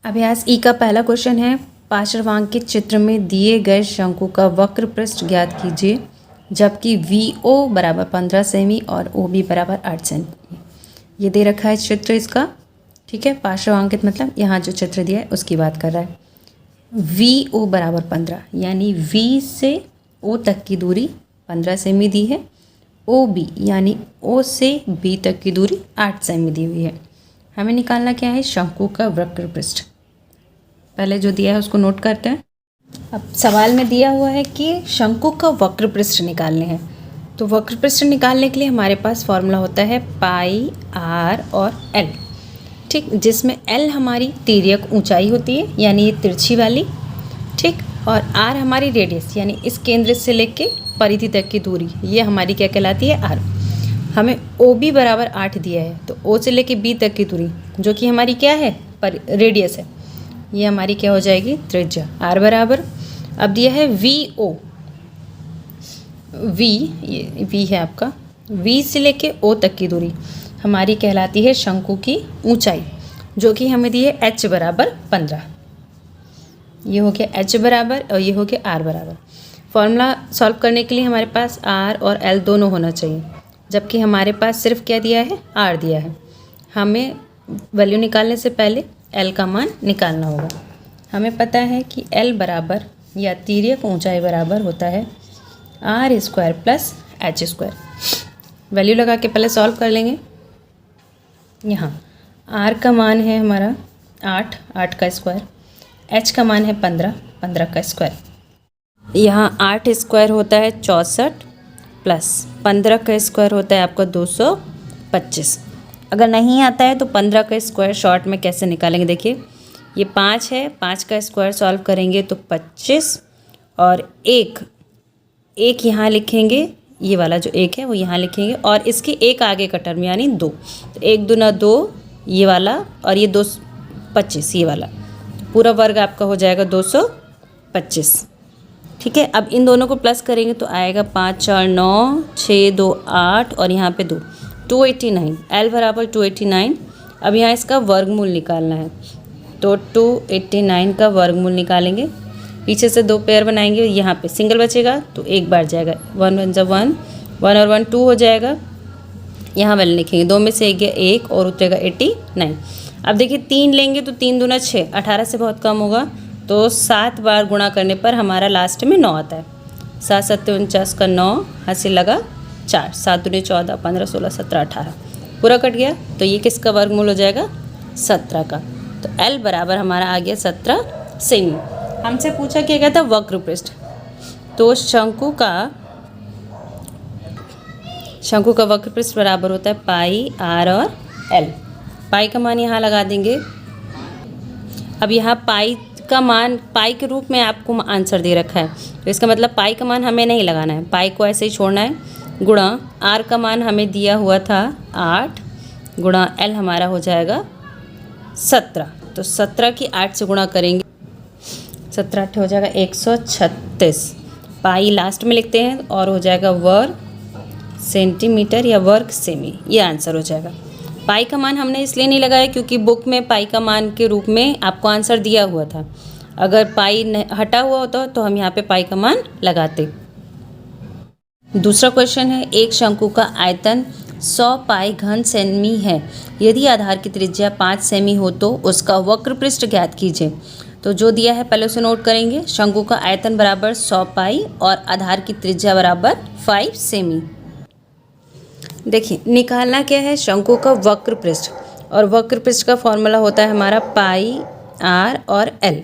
अभ्यास ई का पहला क्वेश्चन है, पार्श्वांकित चित्र में दिए गए शंकु का वक्र पृष्ठ ज्ञात कीजिए जबकि VO बराबर 15 सेमी और OB बराबर 8 सेमी। ये दे रखा है चित्र इसका, ठीक है। पार्श्वांकित मतलब यहाँ जो चित्र दिया है उसकी बात कर रहा है। VO बराबर 15 यानी V से O तक की दूरी 15 सेमी दी है। OB यानी O से B तक की दूरी 8 सेमी दी हुई है। हमें निकालना क्या है, शंकु का वक्र पृष्ठ। पहले जो दिया है उसको नोट करते हैं। अब सवाल में दिया हुआ है कि शंकु का वक्र पृष्ठ निकालने हैं, तो वक्र पृष्ठ निकालने के लिए हमारे पास फॉर्मूला होता है पाई, आर और एल, ठीक, जिसमें एल हमारी तिर्यक ऊंचाई होती है यानी ये तिरछी वाली, ठीक, और आर हमारी रेडियस यानी इस केंद्र से लेके परिधि तक की दूरी, ये हमारी क्या कहलाती है, आर। हमें OB बराबर 8 दिया है, तो O से लेके B तक की दूरी जो कि हमारी क्या है, रेडियस है, ये हमारी क्या हो जाएगी, त्रिज्या। R बराबर, अब दिया है VO, ये V है आपका, V से लेके O तक की दूरी हमारी कहलाती है शंकु की ऊंचाई, जो कि हमें दी है H बराबर 15। ये हो गया H बराबर और ये हो गया R बराबर। फॉर्मूला सॉल्व करने के लिए हमारे पास R और L दोनों होना चाहिए, जबकि हमारे पास सिर्फ क्या दिया है, R दिया है। हमें वैल्यू निकालने से पहले L का मान निकालना होगा। हमें पता है कि L बराबर या तिर्यक ऊंचाई बराबर होता है R² प्लस H²। वैल्यू लगा के पहले सॉल्व कर लेंगे। यहाँ R का मान है हमारा 8 का स्क्वायर, H का मान है 15 का स्क्वायर। यहाँ 8 स्क्वायर होता है 64 प्लस 15 का स्क्वायर होता है आपका 225। अगर नहीं आता है तो 15 का स्क्वायर शॉर्ट में कैसे निकालेंगे, देखिए ये 5 है, 5 का स्क्वायर सॉल्व करेंगे तो 25 और एक यहाँ लिखेंगे, ये वाला जो एक है वो यहाँ लिखेंगे और इसके एक आगे का टर्म यानी 2, तो 1 दूना 2 ये वाला और ये 2 25 ये वाला, पूरा वर्ग आपका हो जाएगा 225, ठीक है। अब इन दोनों को प्लस करेंगे तो आएगा 5 4 9 6 2 8 और यहाँ पे 289। L बराबर 289। अब यहाँ इसका वर्गमूल निकालना है, तो 289 का वर्गमूल निकालेंगे। पीछे से 2 पेयर बनाएंगे, यहाँ पे सिंगल बचेगा तो एक बार जाएगा, 1 1 जा 1 1 और 1 2 हो जाएगा। यहाँ वैल्यू लिखेंगे, 2 में से एक गया 1 और उतरेगा 89। अब देखिए 3 लेंगे तो 3 दूना 6, 18 से बहुत कम होगा, तो 7 बार गुणा करने पर हमारा लास्ट में 9 आता है। 7 7 49 का 9, हाथ से लगा 4, 7 दूनी 14 15 16 17 18, पूरा कट गया, तो ये किसका वर्गमूल हो जाएगा, 17 का। तो L बराबर हमारा आ गया 17 सेमी। हमसे पूछा क्या था, वक्र पृष्ठ, तो शंकु का वक्र पृष्ठ बराबर होता है पाई, R और L। पाई का मान यहाँ लगा देंगे। अब यहाँ पाई का मान, पाई के रूप में आपको आंसर दे रखा है, तो इसका मतलब पाई का मान हमें नहीं लगाना है, पाई को ऐसे ही छोड़ना है, गुणा R का मान हमें दिया हुआ था 8 गुणा L हमारा हो जाएगा 17, तो 17 की 8 से गुणा करेंगे, 17 8 हो जाएगा 136। पाई लास्ट में लिखते हैं और हो जाएगा वर्ग सेंटीमीटर या वर्ग सेमी, ये आंसर हो जाएगा। पाई का मान हमने इसलिए नहीं लगाया क्योंकि बुक में पाई का मान के रूप में आपको आंसर दिया हुआ था, अगर पाई हटा हुआ होता तो हम यहाँ पे पाई का मान लगाते। दूसरा क्वेश्चन है, एक शंकु का आयतन 100 पाई घन सेमी है, यदि आधार की त्रिज्या 5 सेमी हो तो उसका वक्र पृष्ठ ज्ञात कीजिए। तो जो दिया है पहले उसे नोट करेंगे। शंकु का आयतन बराबर 100 पाई और आधार की त्रिज्या बराबर 5 सेमी। देखिए निकालना क्या है, शंकु का वक्र पृष्ठ, और वक्र पृष्ठ का फॉर्मूला होता है हमारा पाई, R और L।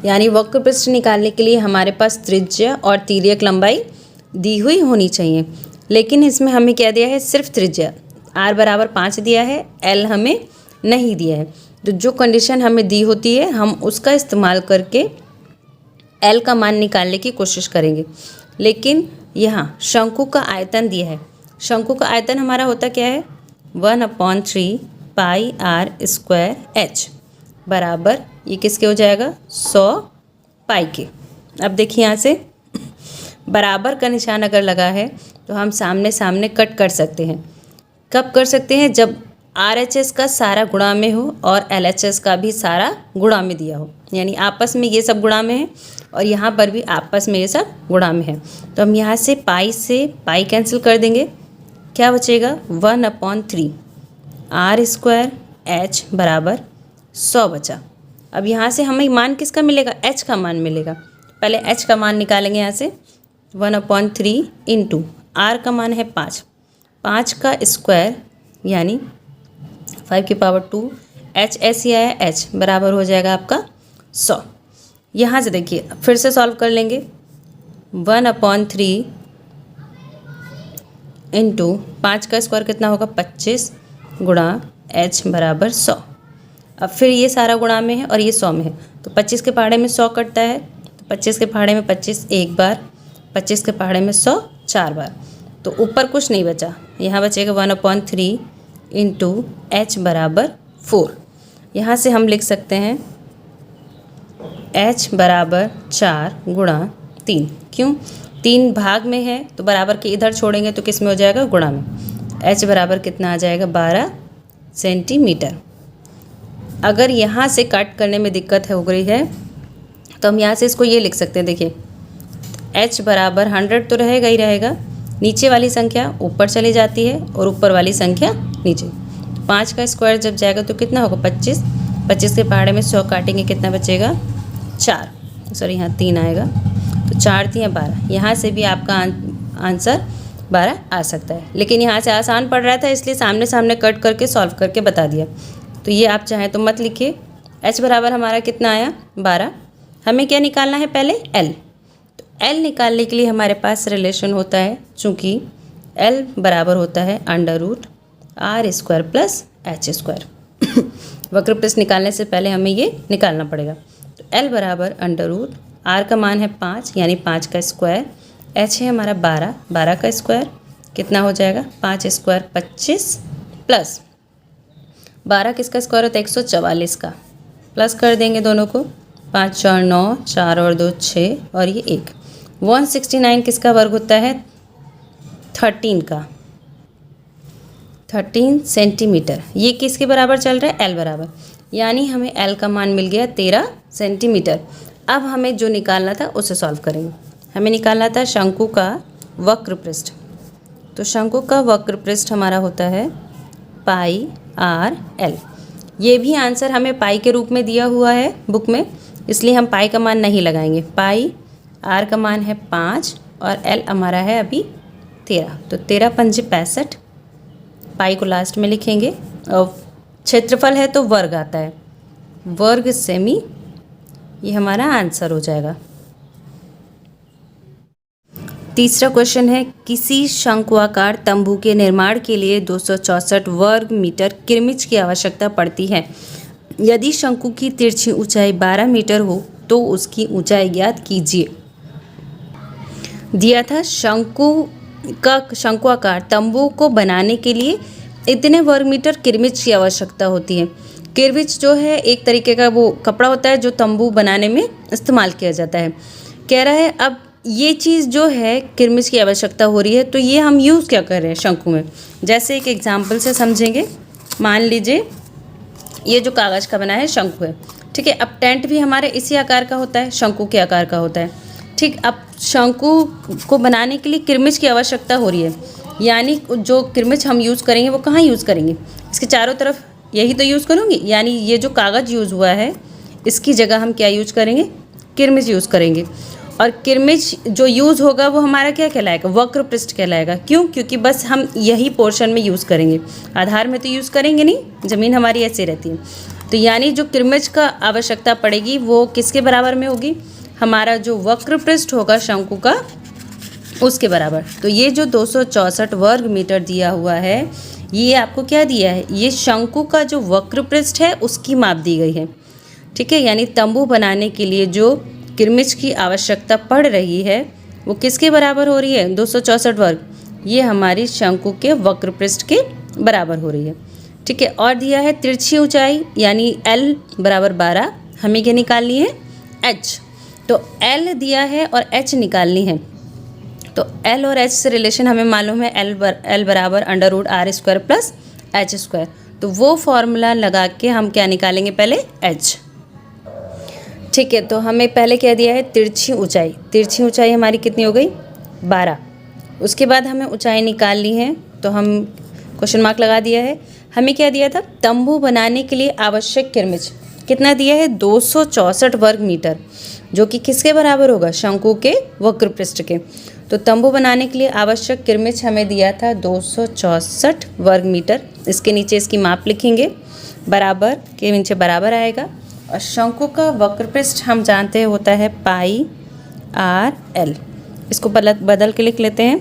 यानी वक्र पृष्ठ निकालने के लिए हमारे पास त्रिज्या और तिर्यक लंबाई दी हुई होनी चाहिए, लेकिन इसमें हमें क्या दिया है, सिर्फ त्रिज्या। R बराबर 5 दिया है, L हमें नहीं दिया है, तो जो कंडीशन हमें दी होती है हम उसका इस्तेमाल करके L का मान निकालने की कोशिश करेंगे। लेकिन यहाँ शंकु का आयतन दिया है, शंकु का आयतन हमारा होता क्या है, 1/3 पाई R² H बराबर, ये किसके हो जाएगा, 100 पाई के। अब देखिए यहाँ से बराबर का निशान अगर लगा है तो हम सामने सामने कट कर सकते हैं। कब कर सकते हैं, जब RHS का सारा गुणा में हो और LHS का भी सारा गुणा में दिया हो, यानी आपस में ये सब गुणा में है और यहाँ पर भी आपस में ये सब गुणा में है। तो हम यहाँ से पाई कैंसिल कर देंगे, क्या बचेगा 1/3 R² H बराबर 100 बचा। अब यहाँ से हमें मान किसका मिलेगा, H का मान मिलेगा। पहले H का मान निकालेंगे यहाँ से 1/3 इंटू R का मान है 5 का स्क्वायर यानी 5 की पावर 2 H ऐसे ही आया, H बराबर हो जाएगा आपका 100। यहाँ से देखिए फिर से सॉल्व कर लेंगे 1/3 इंटू 5 का स्क्वायर कितना होगा 25 गुणा H बराबर 100। अब फिर ये सारा गुणा में है और ये 100 में है, तो 25 के पहाड़े में 100 कटता है, तो 25 के पहाड़े में 25 एक बार, 25 के पहाड़े में 100 4 बार, तो ऊपर कुछ नहीं बचा। यहाँ बचेगा 1/3 इंटू H बराबर 4। यहाँ से हम लिख सकते हैं H बराबर 4 गुणा 3। क्यों, 3 भाग में है तो बराबर के इधर छोड़ेंगे तो किस में हो जाएगा, गुणा में। H बराबर कितना आ जाएगा 12 सेंटीमीटर। अगर यहाँ से कट करने में दिक्कत हो गई है तो हम यहाँ से इसको ये लिख सकते हैं, देखिए H बराबर 100 तो रहेगा ही रहेगा, नीचे वाली संख्या ऊपर चली जाती है और ऊपर वाली संख्या नीचे। 5 का स्क्वायर जब जाएगा तो कितना होगा 25, 25 के पहाड़े में 100 काटेंगे कितना बचेगा 4, सॉरी यहाँ 3 आएगा, तो 4 3 12। यहाँ से भी आपका आंसर 12 आ सकता है, लेकिन यहाँ से आसान पड़ रहा था इसलिए सामने सामने कट करके सॉल्व करके बता दिया। तो ये आप चाहें तो मत लिखिए। H बराबर हमारा कितना आया 12। हमें क्या निकालना है पहले L। तो L निकालने के लिए हमारे पास रिलेशन होता है, चूँकि L बराबर होता है √R² प्लस H²। वक्र पृष्ठ निकालने से पहले हमें ये निकालना पड़ेगा। तो L बराबर √R का मान है 5 यानी 5 का स्क्वायर, H है हमारा 12, 12 का स्क्वायर कितना हो जाएगा 5 स्क्वायर 25 प्लस 12 किसका स्क्वायर होता है 144 का, प्लस कर देंगे दोनों को, 5 4 9, 4 और 2 6 और ये 1। 169 किसका वर्ग होता है 13 का, 13 सेंटीमीटर। ये किसके बराबर चल रहा है L बराबर, यानी हमें L का मान मिल गया 13 सेंटीमीटर। अब हमें जो निकालना था उसे सॉल्व करेंगे। हमें निकालना था शंकु का वक्र पृष्ठ। तो शंकु का वक्र पृष्ठ हमारा होता है पाई RL। ये भी आंसर हमें पाई के रूप में दिया हुआ है बुक में, इसलिए हम पाई का मान नहीं लगाएंगे। पाई R का मान है 5 और L हमारा है अभी 13, तो 13 पंजे 65। पाई को लास्ट में लिखेंगे और क्षेत्रफल है तो वर्ग आता है, वर्ग सेमी, ये हमारा आंसर हो जाएगा। तीसरा क्वेश्चन है, किसी शंक्वाकार तंबू के निर्माण के लिए 264 वर्ग मीटर किरमिच की आवश्यकता पड़ती है। यदि शंकु की तिरछी ऊंचाई 12 मीटर हो तो उसकी ऊंचाई ज्ञात कीजिए। दिया था शंक्वाकार तंबू को बनाने के लिए इतने वर्ग मीटर किरमिच की आवश्यकता होती है। किरमिच जो है एक तरीके का वो कपड़ा होता है जो तंबू बनाने में इस्तेमाल किया जाता है। कह रहा है अब ये चीज़ जो है किरमिच की आवश्यकता हो रही है, तो ये हम यूज़ क्या कर रहे हैं शंकु में। जैसे एक एग्जांपल से समझेंगे। मान लीजिए ये जो कागज़ का बना है शंकु है, ठीक है। अब टेंट भी हमारे इसी आकार का होता है, शंकु के आकार का होता है, ठीक। अब शंकु को बनाने के लिए किरमिच की आवश्यकता हो रही है, यानी जो किरमिच हम यूज़ करेंगे वो कहाँ यूज़ करेंगे, इसके चारों तरफ यही तो यूज़ करूँगी। यानी ये जो कागज़ यूज़ हुआ है इसकी जगह हम क्या यूज़ करेंगे, किरमिच यूज़ करेंगे। और किरमिच जो यूज़ होगा वो हमारा क्या कहलाएगा, वक्र पृष्ठ कहलाएगा। क्यों, क्योंकि बस हम यही पोर्शन में यूज़ करेंगे, आधार में तो यूज़ करेंगे नहीं, ज़मीन हमारी ऐसे रहती है। तो यानी जो किरमिच का आवश्यकता पड़ेगी वो किसके बराबर में होगी, हमारा जो वक्र पृष्ठ होगा शंकु का उसके बराबर। तो ये जो 264 वर्ग मीटर दिया हुआ है ये आपको क्या दिया है, ये शंकु का जो वक्र पृष्ठ है उसकी माप दी गई है, ठीक है। यानी तंबू बनाने के लिए जो किरमिच की आवश्यकता पड़ रही है वो किसके बराबर हो रही है, 264 वर्ग, ये हमारी शंकु के वक्र पृष्ठ के बराबर हो रही है, ठीक है। और दिया है तिरछी ऊंचाई यानी L बराबर 12, हमें क्या निकालनी है H। तो L दिया है और H निकालनी है। तो L और H से रिलेशन हमें मालूम है, L बराबर √R² प्लस H²। तो वो फॉर्मूला लगा के हम क्या निकालेंगे, पहले h। ठीक है, तो हमें पहले क्या दिया है, तिरछी ऊंचाई। तिरछी ऊंचाई हमारी कितनी हो गई, 12। उसके बाद हमें ऊंचाई निकालनी है, तो हम क्वेश्चन मार्क लगा दिया है। हमें क्या दिया था, तंबू बनाने के लिए आवश्यक किरमिच कितना दिया है, 264 वर्ग मीटर, जो कि किसके बराबर होगा, शंकु के वक्र पृष्ठ के। तो तंबू बनाने के लिए आवश्यक किरमिच हमें दिया था 264 वर्ग मीटर। इसके नीचे इसकी माप लिखेंगे, बराबर के नीचे बराबर आएगा। और शंकु का वक्र पृष्ठ हम जानते हैं होता है पाई आर एल। इसको बदल के लिख लेते हैं,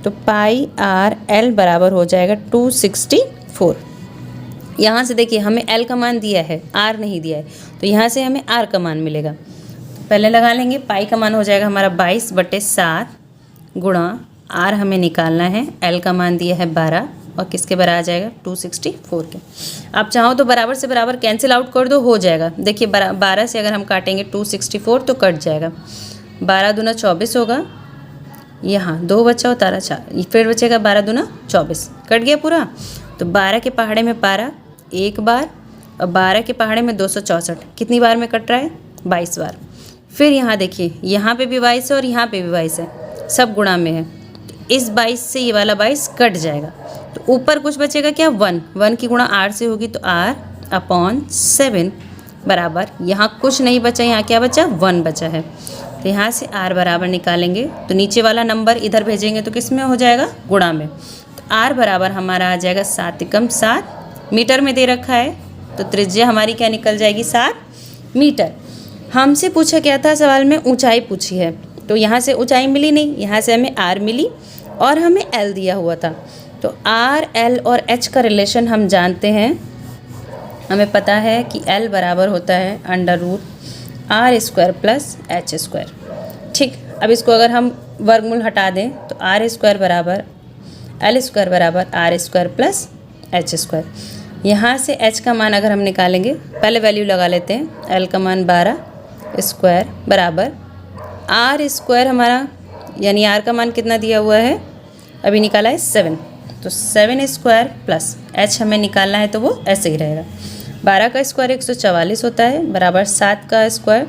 तो पाई आर एल बराबर हो जाएगा 264। यहाँ से देखिए हमें एल का मान दिया है, आर नहीं दिया है, तो यहाँ से हमें आर का मान मिलेगा। पहले लगा लेंगे, पाई का मान हो जाएगा हमारा 22/7 गुणा आर हमें निकालना है, एल का मान दिया है 12 और किसके बराबर आ जाएगा, 264 के। आप चाहो तो बराबर से बराबर कैंसिल आउट कर दो, हो जाएगा। देखिए 12 से अगर हम काटेंगे 264 तो कट जाएगा, 12 दूना 24 होगा, यहाँ 2 बचा और 4, फिर बचेगा 12 दूना 24, कट गया पूरा। तो 12 के पहाड़े में 12 एक बार और 12 के पहाड़े में 264 कितनी बार में कट रहा है, 22 बार। फिर यहाँ देखिए, यहाँ पे भी 22 है और यहाँ पे भी 22 है, सब गुणा में है, तो इस 22 से ये वाला 22 कट जाएगा। तो ऊपर कुछ बचेगा क्या, 1 की गुणा आर से होगी, तो r/7 बराबर, यहाँ कुछ नहीं बचा, यहाँ क्या बचा, 1 बचा है। तो यहाँ से r बराबर निकालेंगे, तो नीचे वाला नंबर इधर भेजेंगे तो किस में हो जाएगा, गुणा में। तो r बराबर हमारा आ जाएगा 7 × 7, मीटर में दे रखा है, तो त्रिज्या हमारी क्या निकल जाएगी, 7 मीटर। हमसे पूछा क्या था सवाल में, ऊंचाई पूछी है, तो यहाँ से ऊंचाई मिली नहीं, यहाँ से हमें r मिली और हमें l दिया हुआ था। तो r, l और h का रिलेशन हम जानते हैं, हमें पता है कि l बराबर होता है √r² + h²। ठीक, अब इसको अगर हम वर्गमूल हटा दें तो r² बराबर l² बराबर r² + h²। यहाँ से h का मान अगर हम निकालेंगे, पहले वैल्यू लगा लेते हैं, l का मान 12² बराबर r² हमारा, यानी r का मान कितना दिया हुआ है, अभी निकाला है 7, तो 7² + h हमें निकालना है, तो वो ऐसे ही रहेगा। 12 का स्क्वायर 144 होता है, बराबर 7 का स्क्वायर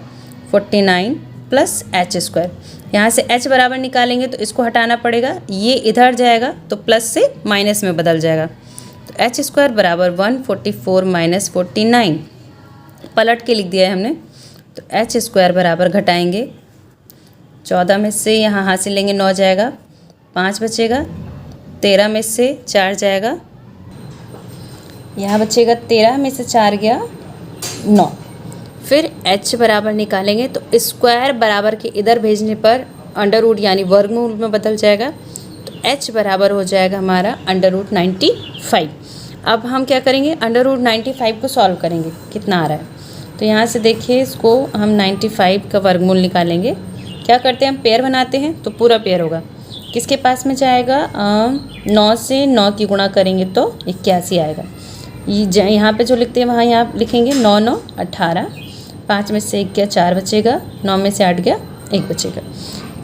49 + h²। यहाँ से h बराबर निकालेंगे तो इसको हटाना पड़ेगा, ये इधर जाएगा तो प्लस से माइनस में बदल जाएगा, तो h² बराबर 144 - 49 पलट के लिख दिया है हमने। तो h² बराबर घटाएंगे, 14 में से यहाँ हासिल लेंगे 9 जाएगा, 5 बचेगा, 13 में से 4 जाएगा, यहाँ बचेगा 13 में से 4 गया 9। फिर h बराबर निकालेंगे तो स्क्वायर बराबर के इधर भेजने पर अंडर रूट यानी वर्गमूल में बदल जाएगा, तो h बराबर हो जाएगा हमारा √95। अब हम क्या करेंगे, √95 को सॉल्व करेंगे, कितना आ रहा है। तो यहाँ से देखिए, इसको हम 95 का वर्गमूल निकालेंगे। क्या करते हैं, हम पेयर बनाते हैं, तो पूरा पेयर होगा, किसके पास में जाएगा, 9 से 9 की गुणा करेंगे तो 81 आएगा। ये यहाँ पे जो लिखते हैं वहाँ यहाँ लिखेंगे 9 9 18, 5 में से 1 गया 4 बचेगा, 9 में से 8 गया 1 बचेगा।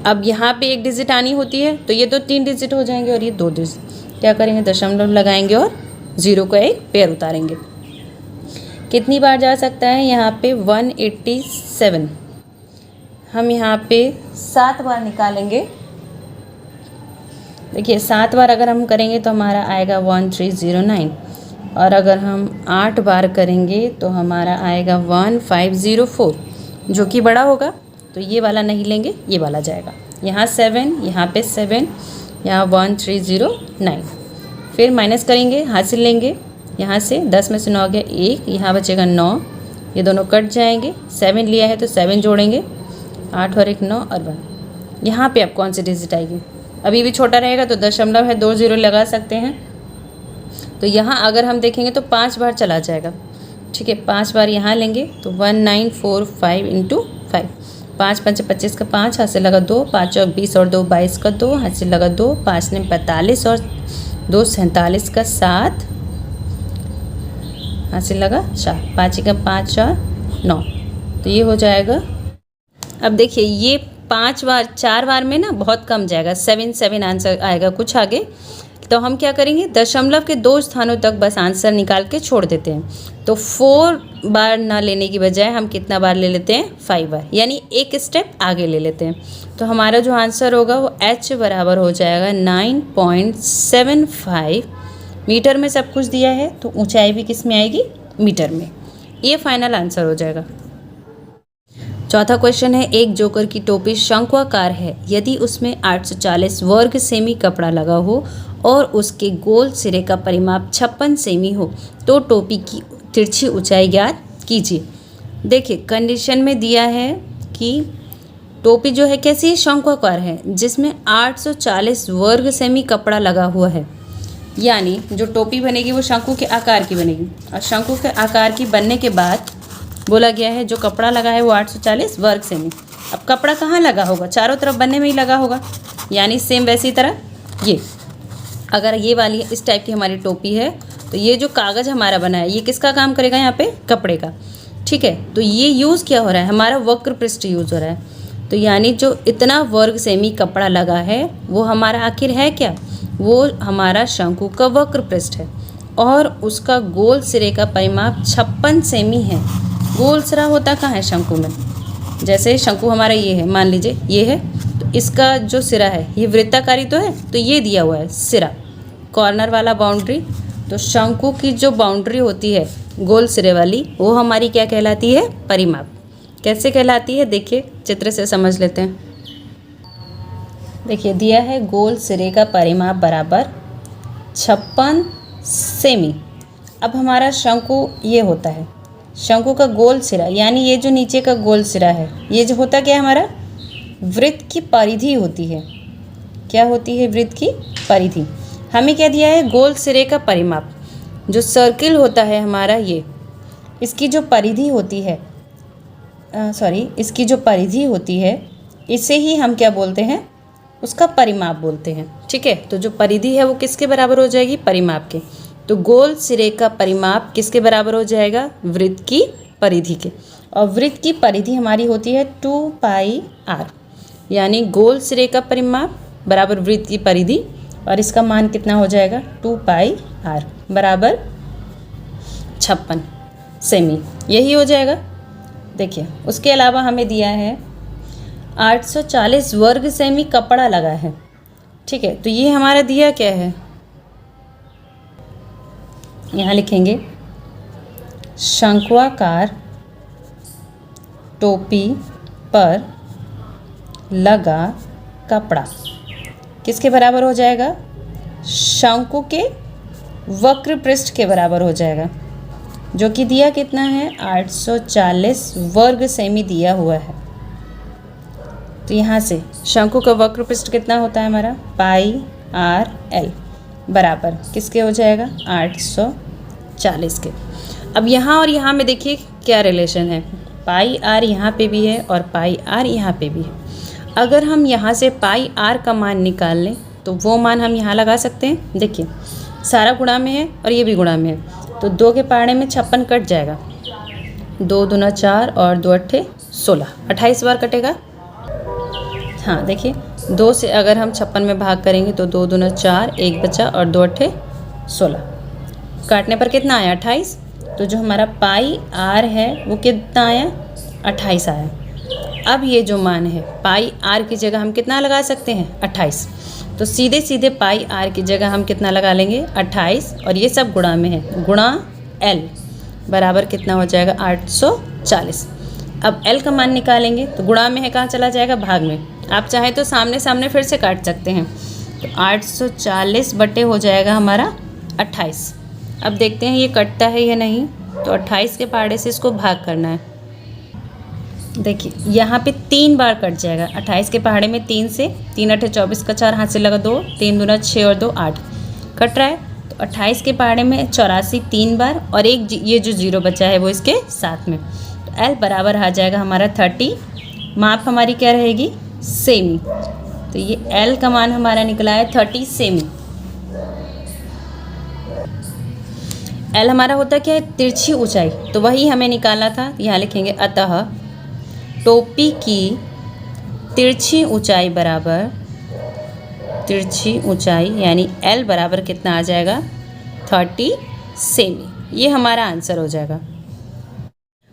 अब यहाँ पे 1 डिजिट आनी होती है, तो ये तो 3 डिजिट हो जाएंगे और ये 2 डिजिट। क्या करेंगे, दशमलव लगाएंगे और 0 का एक पेयर उतारेंगे। कितनी बार जा सकता है, यहाँ पे 187। हम यहाँ पे 7 बार निकालेंगे। देखिए 7 बार अगर हम करेंगे तो हमारा आएगा 1309, और अगर हम 8 बार करेंगे तो हमारा आएगा 1504, जो कि बड़ा होगा, तो ये वाला नहीं लेंगे, ये वाला जाएगा। यहाँ 7, यहाँ पे 7, यहाँ 1309। फिर माइनस करेंगे, हासिल लेंगे, यहाँ से 10 में से 9 गया 1, यहाँ बचेगा 9, ये दोनों कट जाएंगे। 7 लिया है तो 7 जोड़ेंगे, 8 और 1 9 और 1। यहाँ पे अब कौन सी डिजिट आएगी, अभी भी छोटा रहेगा तो दशमलव है, 2 0 लगा सकते हैं। तो यहाँ अगर हम देखेंगे तो 5 बार चला जाएगा। ठीक है, 5 बार यहाँ लेंगे तो 1945 × 5, 5 5 25 का 5, हासिल लगा 2, 5 और 20 और 2 22 का 2, हासिल लगा 2, 5 ने 45 और 2 47 का 7, हासिल लगा 4, 5 का 5 4 9, तो ये हो जाएगा। अब देखिए ये 5 बार 4 बार में ना बहुत कम जाएगा, 7 7 आंसर आएगा कुछ आगे, तो हम क्या करेंगे, दशमलव के 2 स्थानों तक बस आंसर निकाल के छोड़ देते हैं। तो 4 बार ना लेने की बजाय हम कितना बार ले लेते हैं, 5 बार, यानी एक स्टेप आगे ले लेते हैं। तो हमारा जो आंसर होगा वो h बराबर हो जाएगा 9.75 मीटर में सब कुछ दिया है, तो ऊंचाई भी किस में आएगी, मीटर में। ये फाइनल आंसर हो जाएगा। चौथा क्वेश्चन है, एक जोकर की टोपी शंक्वाकार है, यदि उसमें 840 वर्ग सेमी कपड़ा लगा हो और उसके गोल सिरे का परिमाप 56 सेमी हो, तो टोपी की तिरछी ऊंचाई ज्ञात कीजिए। देखिए कंडीशन में दिया है कि टोपी जो है कैसी है, शंक्वाकार है, जिसमें 840 वर्ग सेमी कपड़ा लगा हुआ है, यानी जो टोपी बनेगी वो शंकु के आकार की बनेगी। और शंकु के आकार की बनने के बाद बोला गया है जो कपड़ा लगा है वो 840 वर्ग सेमी। अब कपड़ा कहाँ लगा होगा, चारों तरफ बनने में ही लगा होगा, यानी सेम वैसी तरह ये अगर ये वाली इस टाइप की हमारी टोपी है, तो ये जो कागज़ हमारा बना है ये किसका काम करेगा, यहाँ पे कपड़े का। ठीक है, तो ये यूज़ क्या हो रहा है, हमारा वक्र पृष्ठ यूज़ हो रहा है। तो यानी जो इतना वर्ग सेमी कपड़ा लगा है वो हमारा आखिर है क्या, वो हमारा शंकु का वक्र पृष्ठ है, और उसका गोल सिरे का परिमाप 56 सेमी है। गोल सिरा होता कहाँ है शंकु में, जैसे शंकु हमारा ये है, मान लीजिए ये है, तो इसका जो सिरा है ये वृत्ताकारी तो है, तो ये दिया हुआ है सिरा, कॉर्नर वाला बाउंड्री। तो शंकु की जो बाउंड्री होती है गोल सिरे वाली, वो हमारी क्या कहलाती है, परिमाप। कैसे कहलाती है, देखिए चित्र से समझ लेते हैं। देखिए दिया है गोल सिरे का परिमाप बराबर 56 सेमी। अब हमारा शंकु ये होता है, शंकु का गोल सिरा, यानी ये जो नीचे का गोल सिरा है, ये जो होता क्या है, हमारा वृत्त की परिधि होती है। क्या होती है, वृत्त की परिधि। हमें क्या दिया है, गोल सिरे का परिमाप। जो सर्किल होता है हमारा ये, इसकी जो परिधि होती है, इसकी जो परिधि होती है, इसे ही हम क्या बोलते हैं, उसका परिमाप बोलते हैं। ठीक है, तो जो परिधि है वो किसके बराबर हो जाएगी, परिमाप के। तो गोल सिरे का परिमाप किसके बराबर हो जाएगा, वृत्त की परिधि के। और वृत्त की परिधि हमारी होती है 2πr, यानी गोल सिरे का परिमाप बराबर वृत्त की परिधि, और इसका मान कितना हो जाएगा, 2πr बराबर 56 सेमी, यही हो जाएगा। देखिए उसके अलावा हमें दिया है 840 वर्ग सेमी कपड़ा लगा है। ठीक है, तो ये हमारा दिया क्या है, यहाँ लिखेंगे शंक्वाकार टोपी पर लगा कपड़ा किसके बराबर हो जाएगा, शंकु के वक्र पृष्ठ के बराबर हो जाएगा, जो कि दिया कितना है, 840 वर्ग सेमी दिया हुआ है। तो यहाँ से शंकु का वक्र पृष्ठ कितना होता है हमारा, πr/l बराबर किसके हो जाएगा, 840 के। अब यहाँ और यहाँ में देखिए क्या रिलेशन है, πr यहाँ पे भी है और πr यहाँ पे भी है। अगर हम यहाँ से πr का मान निकाल लें तो वो मान हम यहाँ लगा सकते हैं। देखिए सारा गुणा में है और ये भी गुणा में है, तो 2 के पहाड़े में 56 कट जाएगा, 2 दूना 4 और 2 अट्ठे 16, 28 बार कटेगा। हाँ देखिए 2 से अगर हम 56 में भाग करेंगे तो 2 दूना 4, 1 बचा और 2 अट्ठे 16, काटने पर कितना आया, 28। तो जो हमारा πr है वो कितना आया, 28 आया। अब ये जो मान है πr की जगह हम कितना लगा सकते हैं, 28। तो सीधे सीधे πr की जगह हम कितना लगा लेंगे, 28, और ये सब गुणा में है, गुणा l बराबर कितना हो जाएगा, 840। अब l का मान निकालेंगे तो गुणा में है, कहाँ चला जाएगा, भाग में। आप चाहें तो सामने सामने फिर से काट सकते हैं, तो 840 बटे हो जाएगा हमारा 28। अब देखते हैं ये कटता है या नहीं, तो 28 के पहाड़े से इसको भाग करना है। देखिए यहाँ पे 3 बार कट जाएगा, 28 के पहाड़े में 3 से, 3 अट्ठे 24 का 4 हाथ से लगा 2, 3 दूना 6 और 2 8 कट रहा है। तो 28 के पहाड़े में 84 3 बार, और एक ये जो 0 बचा है वो इसके साथ में। तो L बराबर आ जाएगा हमारा 30, माप हमारी क्या रहेगी, सेमी। तो ये L का मान हमारा निकला है 30 सेमी। L हमारा होता क्या है, तिरछी ऊंचाई, तो वही हमें निकालना था। यहाँ लिखेंगे अतः टोपी की तिरछी ऊंचाई बराबर तिरछी ऊंचाई यानी L बराबर कितना आ जाएगा 30 सेमी। ये हमारा आंसर हो जाएगा।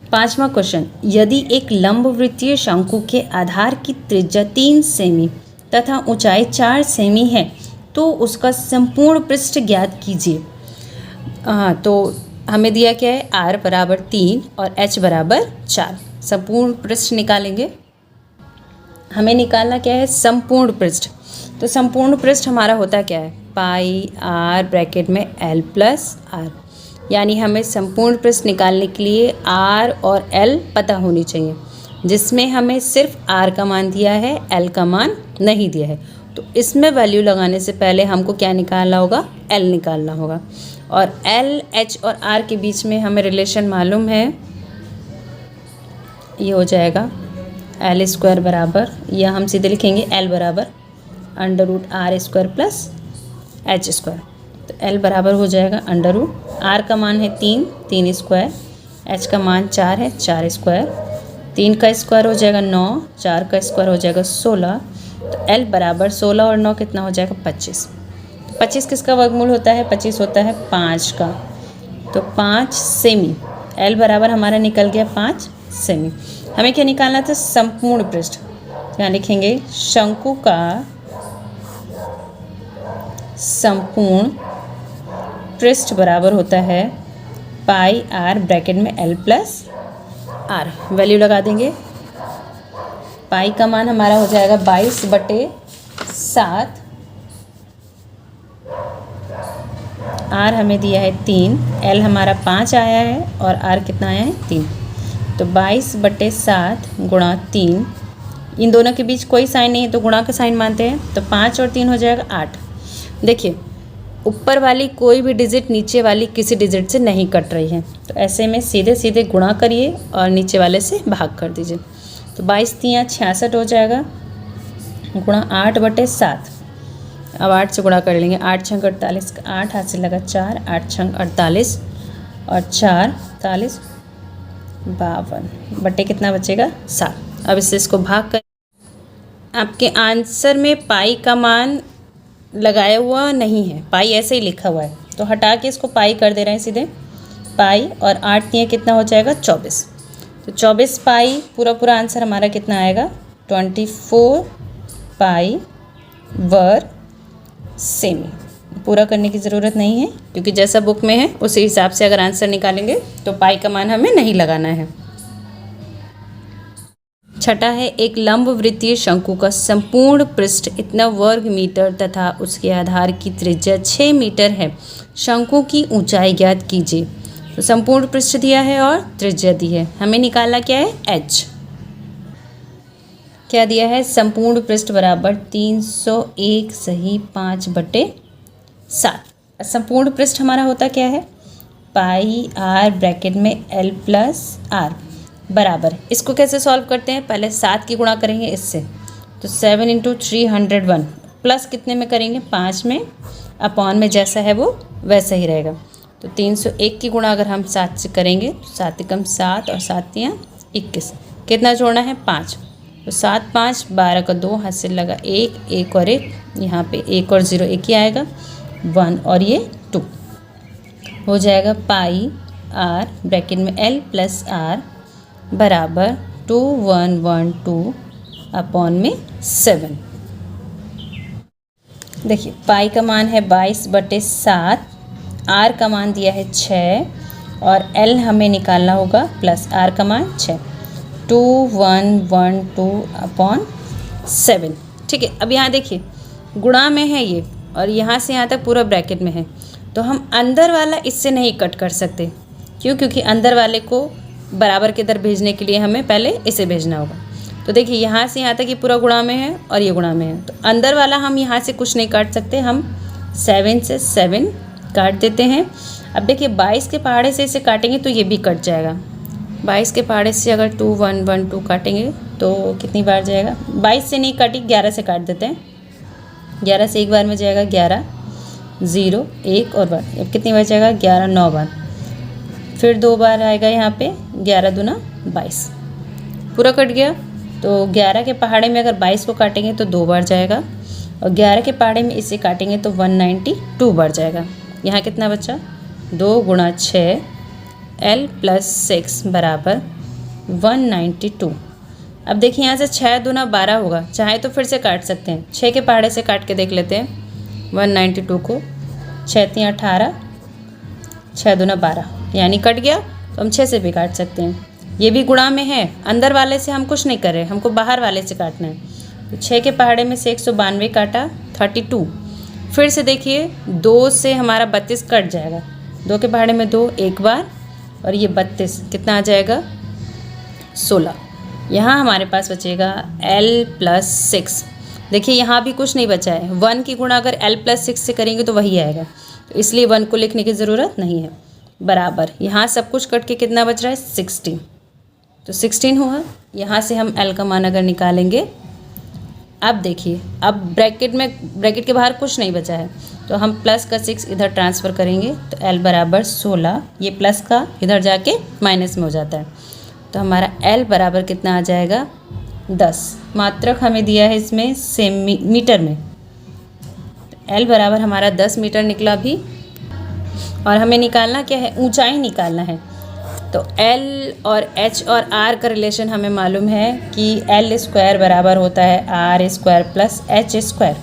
5वां क्वेश्चन, यदि एक लंबवृत्तीय शंकु के आधार की त्रिज्या 3 सेमी तथा ऊंचाई 4 सेमी है तो उसका संपूर्ण पृष्ठ ज्ञात कीजिए। तो हमें दिया क्या है, R बराबर 3 और H बराबर 4। संपूर्ण पृष्ठ निकालेंगे। हमें निकालना क्या है, संपूर्ण पृष्ठ। तो संपूर्ण पृष्ठ हमारा होता क्या है, पाई R ब्रैकेट में L प्लस R, यानी हमें संपूर्ण पृष्ठ निकालने के लिए R और L पता होनी चाहिए, जिसमें हमें सिर्फ R का मान दिया है, L का मान नहीं दिया है। तो इसमें वैल्यू लगाने से पहले हमको क्या निकालना होगा, L निकालना होगा। और L, H और R के बीच में हमें रिलेशन मालूम है, ये हो जाएगा L स्क्वायर बराबर, या हम सीधे लिखेंगे L बराबर √R² प्लस H स्क्वायर। तो L बराबर हो जाएगा √R का मान है 3 स्क्वायर, H का मान 4 है 4 स्क्वायर, 3 का स्क्वायर हो जाएगा 9, 4 का स्क्वायर हो जाएगा 16। तो L बराबर 16 और 9 कितना हो जाएगा 25। 25 किसका वर्गमूल होता है, 25 होता है 5 का। तो 5 सेमी, L बराबर हमारा निकल गया 5 सेमी। हमें क्या निकालना था, संपूर्ण पृष्ठ। यहाँ लिखेंगे शंकु का संपूर्ण पृष्ठ बराबर होता है पाई R ब्रैकेट में L प्लस R। वैल्यू लगा देंगे। पाई का मान हमारा हो जाएगा 22/7, R हमें दिया है 3, L हमारा 5 आया है और R कितना आया है 3। तो 22/7 गुणा 3, इन दोनों के बीच कोई साइन नहीं है तो गुणा का साइन मानते हैं। तो 5 और 3 हो जाएगा 8। देखिए ऊपर वाली कोई भी डिजिट नीचे वाली किसी डिजिट से नहीं कट रही है, तो ऐसे में सीधे सीधे गुणा करिए और नीचे वाले से भाग कर दीजिए। तो 22 3 66 हो जाएगा, गुणा 8/7। अब 8 से गुणा कर लेंगे, 8 छंग 48, 8 हाथ से लगा 4, 8 छंग 48 और 4 48 52 बटे कितना बचेगा 7। अब इसको भाग कर, आपके आंसर में पाई का मान लगाया हुआ नहीं है, पाई ऐसे ही लिखा हुआ है, तो हटा के इसको पाई कर दे रहे हैं सीधे। पाई और 8 दिए कितना हो जाएगा 24। तो 24 पाई, पूरा आंसर हमारा कितना आएगा 24 पाई वर्ग सेमी। पूरा करने की ज़रूरत नहीं है क्योंकि जैसा बुक में है उसी हिसाब से अगर आंसर निकालेंगे तो पाई का मान हमें नहीं लगाना है। छठा है, एक लंबवृत्तीय शंकु का संपूर्ण पृष्ठ इतना वर्ग मीटर तथा उसके आधार की त्रिज्या 6 मीटर है, शंकु की ऊंचाई ज्ञात कीजिए। तो संपूर्ण पृष्ठ दिया है और त्रिज्या दी है, हमें निकालना क्या है H। क्या दिया है, संपूर्ण पृष्ठ बराबर 301 सही 5/7। संपूर्ण पृष्ठ हमारा होता क्या है, पाई R ब्रैकेट में L प्लस R बराबर, इसको कैसे सॉल्व करते हैं, पहले 7 की गुणा करेंगे इससे, तो 7 × 301 प्लस कितने में करेंगे 5 में, अपॉन में जैसा है वो वैसा ही रहेगा। तो 301 की गुणा अगर हम 7 से करेंगे तो 7 एकम 7 और 7 तियां 21, कितना जोड़ना है 5। तो 7 5 12 का 2 हाथ से लगा 1 और 1, यहाँ पे 1 और 0 एक ही आएगा 1 और ये 2 हो जाएगा। पाई R ब्रैकेट में L प्लस R बराबर 2112 अपॉन में 7। देखिए पाई का मान है 22/7, R का मान दिया है 6 और L हमें निकालना होगा प्लस R का मान 6, 2112 अपॉन 7। ठीक है, अब यहाँ देखिए गुणा में है ये और यहाँ से यहाँ तक पूरा ब्रैकेट में है, तो हम अंदर वाला इससे नहीं कट कर सकते। क्यों, क्योंकि अंदर वाले को बराबर के इधर भेजने के लिए हमें पहले इसे भेजना होगा। तो देखिए यहाँ से यहाँ तक ये पूरा गुणा में है और ये गुणा में है, तो अंदर वाला हम यहाँ से कुछ नहीं काट सकते, हम 7 से 7 काट देते हैं। अब देखिए 22 के पहाड़े से इसे काटेंगे तो ये भी कट जाएगा। 22 के पहाड़े से अगर 2112 काटेंगे तो कितनी बार जाएगा, 22 से नहीं काटी 11 से काट देते हैं, 11 से एक बार में जाएगा 11 0 1 और 1, अब कितनी बार जाएगा 11 9 बार, फिर 2 बार आएगा यहाँ पे 11 दूना 22, पूरा कट गया। तो 11 के पहाड़े में अगर 22 को काटेंगे तो 2 बार जाएगा और 11 के पहाड़े में इसे काटेंगे तो 192 बढ़ जाएगा। यहाँ कितना बचा, 2 गुणा 6 L + 6 बराबर 192। अब देखिए यहाँ से 6 दूना 12 होगा, चाहे तो फिर से काट सकते हैं। 6 के पहाड़े से काट के देख लेते हैं 192 को। 6 × 3 = 18, 6 दूना 12 यानी कट गया। तो हम 6 से भी काट सकते हैं। ये भी गुणा में है, अंदर वाले से हम कुछ नहीं कर रहे, हमको बाहर वाले से काटना है। तो 6 के पहाड़े में से 192 काटा 32। फिर से देखिए 2 से हमारा 32 कट जाएगा। 2 के पहाड़े में 2 एक बार, और ये 32 कितना आ जाएगा 16। यहाँ हमारे पास बचेगा L + 6। देखिए यहाँ भी कुछ नहीं बचा है। 1 की गुणा अगर L + 6 से करेंगे तो वही आएगा, तो इसलिए 1 को लिखने की ज़रूरत नहीं है। बराबर यहाँ सब कुछ कट के कितना बच रहा है 16, तो 16 हुआ। यहाँ से हम L का मान अगर निकालेंगे, अब देखिए अब ब्रैकेट के बाहर कुछ नहीं बचा है, तो हम प्लस का 6 इधर ट्रांसफ़र करेंगे तो L बराबर 16, ये प्लस का इधर जाके माइनस में हो जाता है। तो हमारा L बराबर कितना आ जाएगा 10। मात्रक हमें दिया है इसमें मीटर में, तो L बराबर हमारा 10 मीटर निकला भी। और हमें निकालना क्या है, ऊंचाई निकालना है। तो L और H और R का रिलेशन हमें मालूम है कि L² बराबर होता है R² + H²।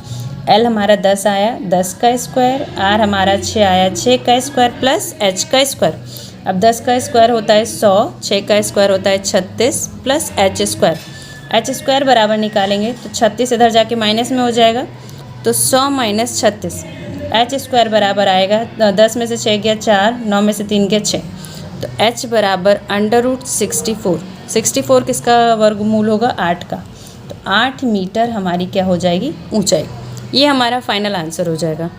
L हमारा 10 आया, 10 का स्क्वायर, R हमारा 6 आया, 6 का स्क्वायर प्लस H का स्क्वायर। अब 10 का स्क्वायर होता है 100, 6 का स्क्वायर होता है 36 प्लस H²। H² बराबर निकालेंगे तो 36 इधर जाके माइनस में हो जाएगा, तो 100 - 36। H² बराबर आएगा 10 में से 6 गया 4, 9 में से 3 गया 6, तो H बराबर √64। 64 किसका वर्गमूल होगा 8 का, तो 8 मीटर हमारी क्या हो जाएगी ऊंचाई। ये हमारा फाइनल आंसर हो जाएगा।